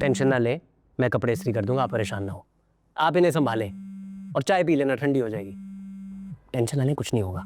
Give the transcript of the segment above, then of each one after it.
Tension ना ले, मैं कपड़े इस्त्री कर दूंगा, आप परेशान ना हो। आप इन्हें संभालें और चाय पी लेना, ठंडी हो जाएगी। टेंशन ना लें, कुछ नहीं होगा।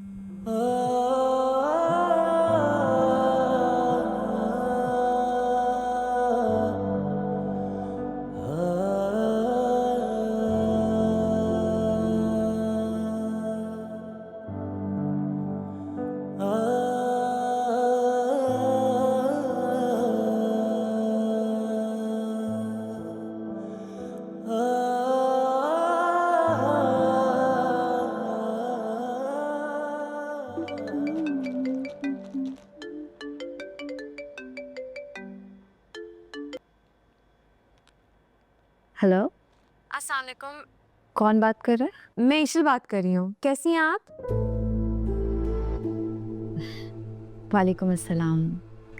हेलो, अस्सलाम वालेकुम। कौन बात कर रहा है? मैं ईशल बात कर रही हूँ। कैसी हैं आप? वालेकुम अस्सलाम।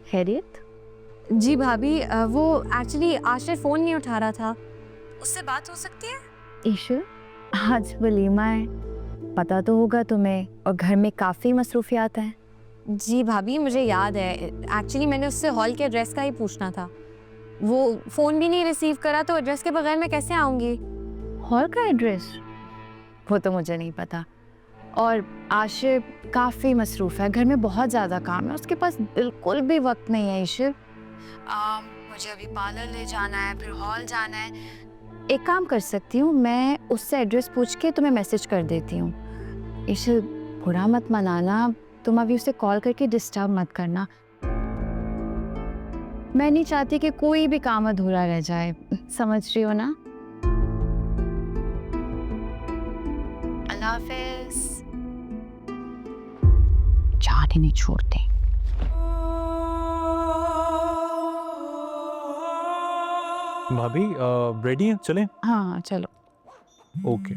खैरियत? जी भाभी, वो एक्चुअली आशिर फ़ोन नहीं उठा रहा था। उससे बात हो सकती है? ईशु, आज वलीमा है, पता तो होगा तुम्हें, और घर में काफ़ी मसरूफियात हैं। जी भाभी, मुझे याद है। एक्चुअली मैंने उससे हॉल के एड्रेस का ही पूछना था। वो फ़ोन भी नहीं रिसीव करा, तो एड्रेस के बगैर मैं कैसे आऊँगी? हॉल का एड्रेस? वो तो मुझे नहीं पता। और आशिर काफ़ी मसरूफ़ है, घर में बहुत ज़्यादा काम है, उसके पास बिल्कुल भी वक्त नहीं है। ईशु, मुझे अभी पार्लर ले जाना है, फिर हॉल जाना है। एक काम कर सकती हूँ, मैं उससे एड्रेस पूछ के तुम्हें मैसेज कर देती हूँ। ईशु, बुरा मत मनाना, तुम अभी उसे कॉल करके डिस्टर्ब मत करना। मैं नहीं चाहती कि कोई भी काम अधूरा रह जाए, समझ रही हो ना? अल्लाह हाफिज़। जान ही नहीं छोड़ते। भाभी रेडी हैं, चलें? हाँ चलो। ओके।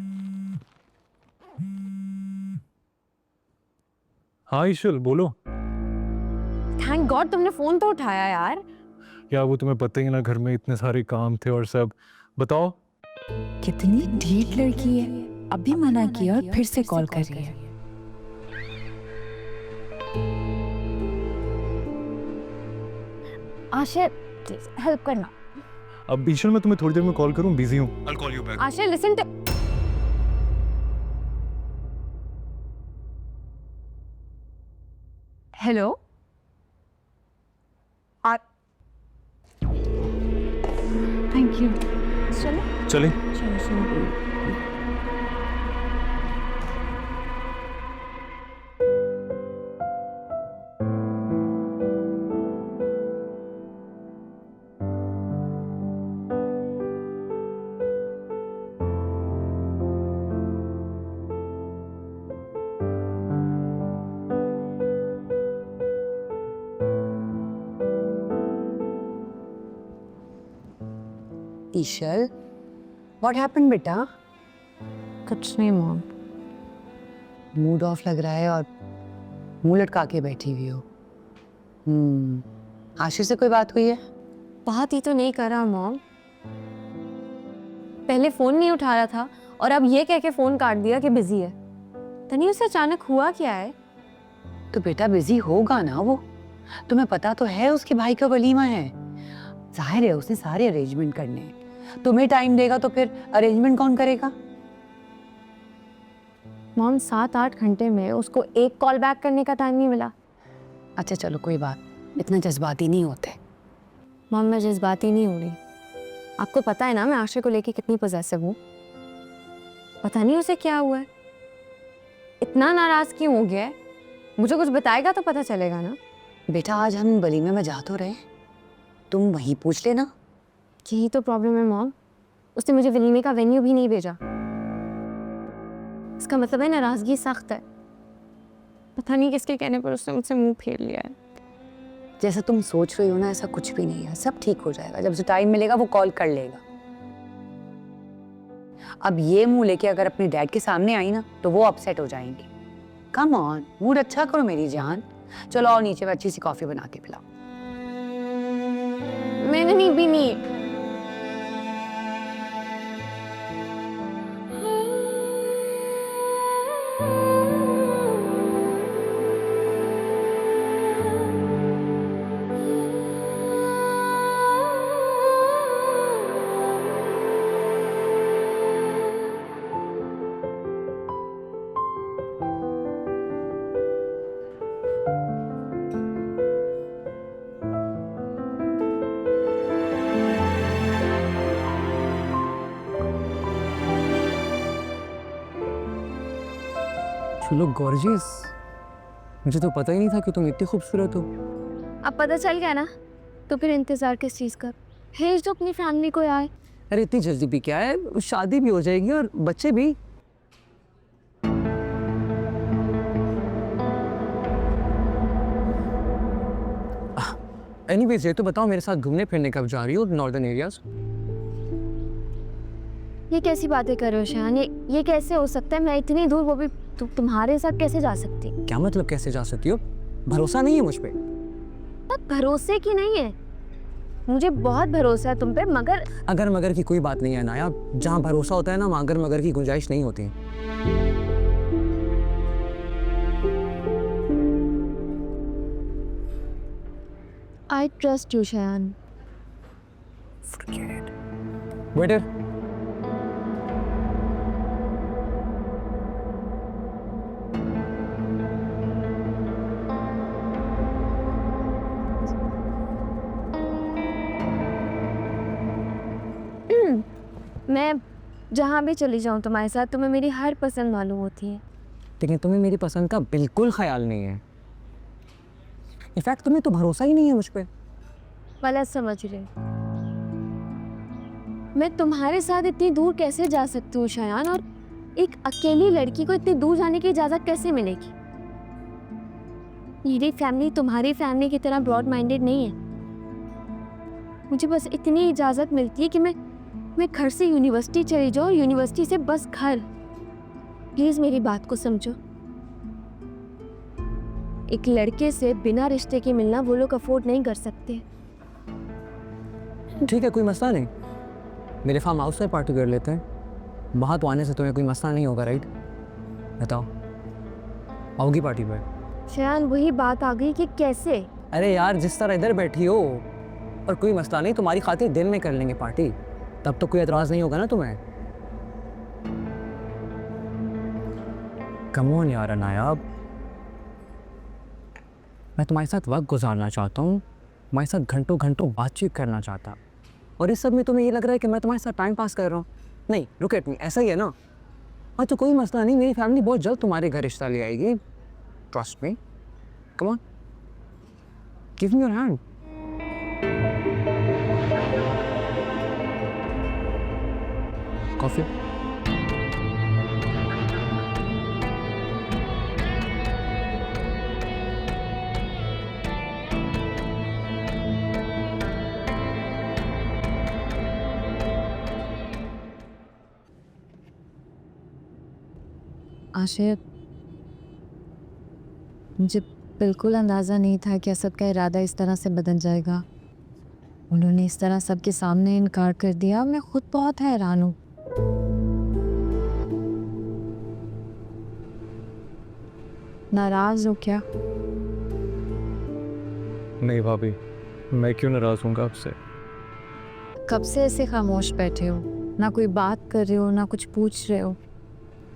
हाँ ईशल, बोलो। थैंक गॉड तुमने फ़ोन तो उठाया यार। क्या वो तुम्हें पता ही ना, घर में इतने सारे काम थे और सब। बताओ। कितनी ढीठ लड़की है, अभी मना किया और फिर से कॉल कर रही है। आशिर, हेल्प करना। अब ईशल मैं तुम्हें थोड़ी देर में कॉल करूं, बिजी हूं। I'll call you back. Ashir listen to. Hello, thank you. चलो चलें? चलो चलो। ईशल, व्हाट हैपेंड बेटा? कुछ नहीं मॉम। मूड ऑफ लग रहा है और मुंह लटका के बैठी हुई हो। आशिर से कोई बात हुई है? बात ही तो नहीं करा मॉम। पहले फ़ोन नहीं उठा रहा था और अब ये कह के फ़ोन काट दिया कि बिजी है। तनी उसे अचानक हुआ क्या है? तो बेटा बिजी होगा ना वो, तुम्हें पता तो है उसके भाई का वलीमा है। जाहिर है उसने सारे अरेंजमेंट करने हैं। तुम्हें टाइम देगा तो फिर अरेंजमेंट कौन करेगा? मॉम 7-8 घंटे में उसको एक कॉल बैक करने का टाइम नहीं मिला। अच्छा चलो कोई बात, इतना जज्बाती नहीं होते। मॉम मैं जज्बाती नहीं हो रही। आपको पता है ना मैं आशिर को लेके कितनी पॉसेसिव हूँ। पता नहीं उसे क्या हुआ है, इतना नाराज क्यों हो गया है। मुझे कुछ बताएगा तो पता चलेगा ना। बेटा आज हम वलीमे में जा तो रहे, तुम वहीं पूछ लेना। यही तो प्रॉब्लम है मॉम, उसने मुझे वलीमे का वेन्यू भी नहीं भेजा। इसका मतलब है नाराजगी सख्त है। पता नहीं किसके कहने पर उसने मुझसे मुंह फेर लिया है। जैसा तुम सोच रही हो ना ऐसा कुछ भी नहीं है, सब ठीक हो जाएगा। जब उसे टाइम मिलेगा वो कॉल कर लेगा। अब ये मुंह लेके अगर अपने डैड के सामने आई ना तो वो अपसेट हो जाएंगे। कम ऑन, मूड अच्छा करो मेरी जान। चलो आओ नीचे, मैं अच्छी सी कॉफी बना के पिलाओ। मैंने नहीं पीनी। You look gorgeous. मुझे तो पता ही नहीं था कि तुम इतनी खूबसूरत हो। अब पता चल गया ना, तो फिर इंतजार किस चीज़ का? भेज दो अपनी फैमिली को यार। अरे इतनी जल्दी भी क्या है, शादी भी हो जाएगी और बच्चे भी। एनीवेज ये तो बताओ, मेरे साथ घूमने फिरने कब जा रही हो नॉर्दर्न एरियाज? ये कैसी बातें कर रहे हो शान? ये कैसे हो सकता है? मैं इतनी दूर, वो भी तुम्हारे साथ कैसे जा सकती? क्या मतलब कैसे जा सकती हो? भरोसा नहीं है मुझ पे? भरोसे की नहीं है, मुझे बहुत भरोसा है तुम पे, मगर अगर मगर की कोई बात नहीं है नाया। जहाँ भरोसा होता है ना, वहाँ अगर मगर की गुंजाइश नहीं होती। आई ट्रस्ट यू शान। वेटर, मैं जहाँ भी चली जाऊँ तुम्हारे साथ, तुम्हें मेरी हर पसंद मालूम होती है। लेकिन तुम्हें मेरी पसंद का बिल्कुल ख्याल नहीं है। इनफैक्ट तुम्हें तो भरोसा ही नहीं है मुझ पे। गलत समझ रहे। मैं तुम्हारे साथ इतनी दूर कैसे जा सकती हूँ शायान? और एक अकेली लड़की को इतनी दूर जाने की इजाज़त कैसे मिलेगी? मेरी फैमिली तुम्हारी फैमिली की तरह ब्रॉड माइंडेड नहीं है। मुझे बस इतनी इजाज़त मिलती है कि मैं घर से यूनिवर्सिटी चली जाऊँ और यूनिवर्सिटी से बस घर। प्लीज़ मेरी बात को समझो। एक लड़के से बिना रिश्ते के मिलना वो लोग अफोर्ड नहीं कर सकते। ठीक है, कोई मसला नहीं। मेरे फार्म हाउस में पार्टी कर लेते हैं। वहाँ तो आने से तुम्हें कोई मसला नहीं होगा, राइट? बताओ, आओगी पार्टी में? शायद वही बात आ गई कि कैसे। अरे यार, जिस तरह इधर बैठी हो, और कोई मसला नहीं, तुम्हारी खातिर दिन में कर लेंगे पार्टी। तब तो कोई एतराज़ नहीं होगा ना तुम्हें? कम ऑन यार नायाब, मैं तुम्हारे साथ वक्त गुजारना चाहता हूँ, तुम्हारे साथ घंटों घंटों बातचीत करना चाहता। और इस सब में तुम्हें ये लग रहा है कि मैं तुम्हारे साथ टाइम पास कर रहा हूँ। नहीं, लुक एट मी, ऐसा ही है ना? हाँ तो कोई मसला नहीं, मेरी फैमिली बहुत जल्द तुम्हारे घर रिश्ता ले आएगी। Trust me, come on, give me your hand. Coffee? Ashir, मुझे बिल्कुल अंदाज़ा नहीं था कि असद का इरादा इस तरह से बदल जाएगा। उन्होंने इस तरह सबके सामने इनकार कर दिया। मैं खुद बहुत हैरान हूँ। नाराज़ हो क्या? नहीं भाभी, मैं क्यों नाराज़ हूँगा आपसे? कब से ऐसे खामोश बैठे हो? ना कोई बात कर रहे हो, ना कुछ पूछ रहे हो।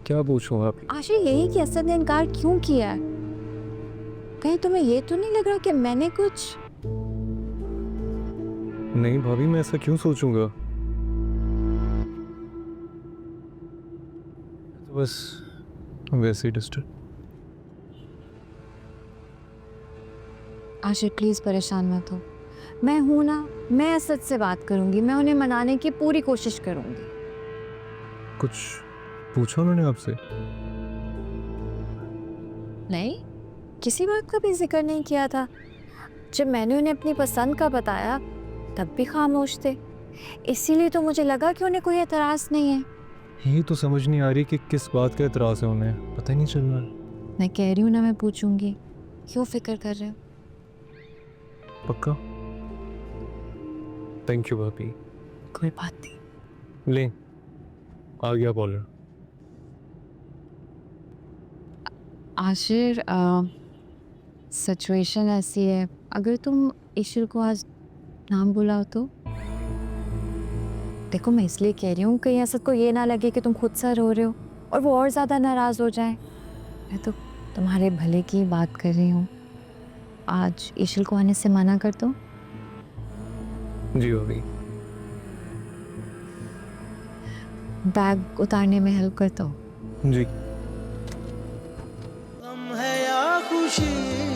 क्या पूछूँ भाभी? आशिर, यही कि असद ने इनकार क्यों किया है? कहीं तुम्हें ये तो नहीं लग रहा कि मैंने कुछ? नहीं भाभी, मैं ऐसा क्यों सोचूंगा? तो बस वैसे ही डिस्टर्ब। आशिर प्लीज़ परेशान मत हो। मैं हूं ना, मैं असद से बात करूंगी। मैं उन्हें मनाने की पूरी कोशिश करूंगी। कुछ पूछा उन्होंने आपसे? नहीं, किसी बात का भी जिक्र नहीं किया था। जब मैंने उन्हें अपनी पसंद का बताया तब भी खामोश थे। इसीलिए तो मुझे लगा कि उन्हें कोई एतराज़ नहीं है। ये तो समझ नहीं आ रही कि किस बात का एतराज़ है उन्हें, पता ही नहीं चल रहा। मैं कह रही हूँ ना, मैं पूछूंगी। क्यों फिक्र कर रहे हो? पक्का? थैंक यू भाभी। कोई बात नहीं। ले, आ गया बॉलर। आशिर, सिचुएशन ऐसी है, अगर तुम ईश्वर को आज नाम बुलाओ तो? देखो, मैं इसलिए कह रही हूँ कहीं असद को ये ना लगे कि तुम खुद सा रो रहे हो और वो और ज़्यादा नाराज़ हो जाए। मैं तो तुम्हारे भले की बात कर रही हूँ। आज ईश्वर को आने से मना कर दो। जी भाभी। बैग उतारने में हेल्प कर दो। जी। खुशी